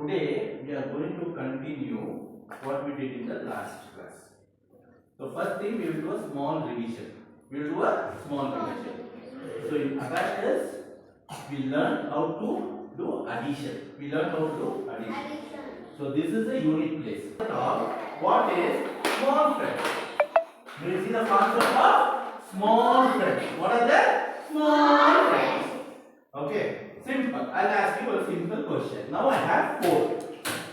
Today we are going to continue what we did in the last class. So first thing we will do a small revision. We will do a small revision. So in Abacus we learned how to do addition. We learned how to do addition. So this is a unit place. What is small friends? We will see the concept of small friends. What are the small friends? Okay. Simple. I'll ask you a simple question. Now I have 4.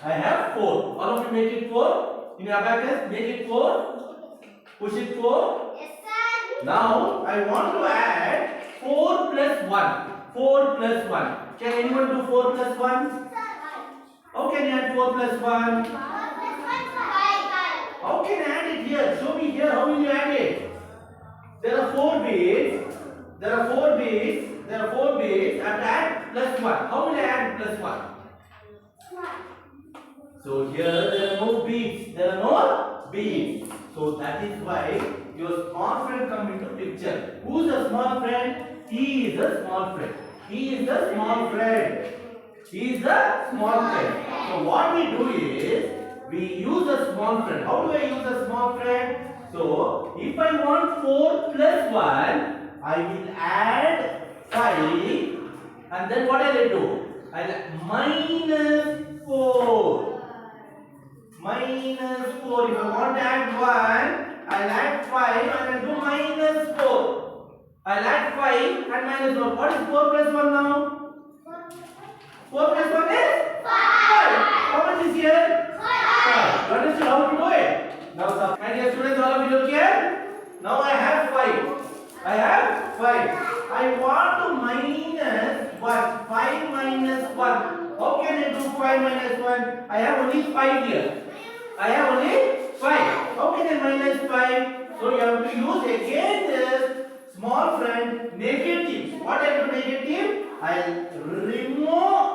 I have 4. All of you make it 4. In your abacus, make it 4. Push it 4. Yes, sir. Now I want to add 4 plus 1. 4 plus 1. Can anyone do 4 plus 1? How can you add 4 plus 1? 4 plus 1 5. How can I add it here? Show me here. How will you add it? There are 4 bits. There are 4 bits. There are 4 bits and add plus 1. How will I add plus 1? So here there are no bits. There are no bits. So that is why your small friend come into picture. Who is a small friend? He is a small friend. He is a small friend. He is a small friend. So what we do is we use a small friend. How do I use a small friend? So if I want 4 plus 1, I will add 5 and then what will I do? I'll minus 4. Minus 4. If I want to add 1, I'll add 5 and I'll do minus 4. I'll add 5 and minus 4. What is 4 plus 1 now? 4 plus 1 is 5. How much is here? 5. You understand how to do it? Now, my dear students, all of you look here. Now I have 5. I have 5. I want to minus 1. 5 minus 1. How can I do 5 minus 1? I have only 5 here. I have only 5. How can I minus 5? So you have to use again this small friend negative. What I do negative? I'll remove.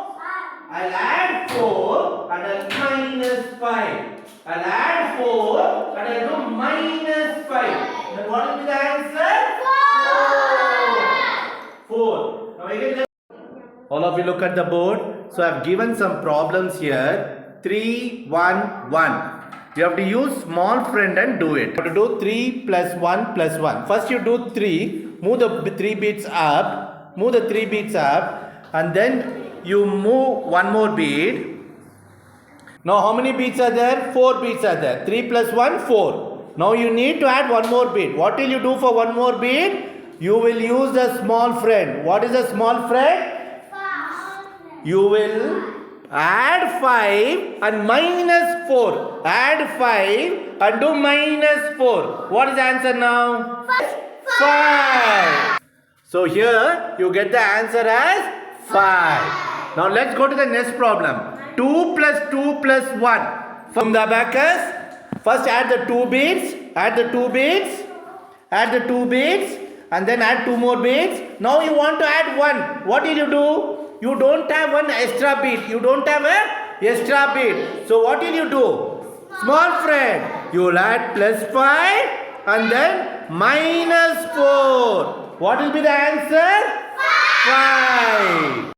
I'll add 4 and I'll minus 5. I'll add 4 and I'll do minus 5. Then what will be the answer? 4. Now again, all of you look at the board. So I have given some problems here. 3, 1, 1. You have to use small friend and do it. You have to do 3 plus 1 plus 1. First you do 3. Move the 3 bits up. Move the 3 bits up. And then you move one more bit. Now how many bits are there? 4 bits are there. 3 plus 1, 4. Now you need to add one more bit. What will you do for one more bit? You will use the small friend. What is the small friend? You will add 5 and minus 4. Add 5 and do minus 4. What is the answer now? 5. So here you get the answer as 5. Now let's go to the next problem. 2 plus 2 plus 1. From the abacus, first add the 2 bits. Add the 2 bits. Add the 2 bits. And then add 2 more bits. Now you want to add 1. What will you do? You don't have one extra bit. You don't have a extra bit. So what will you do? Small friend. You will add plus 5 and then minus 4. What will be the answer? 5.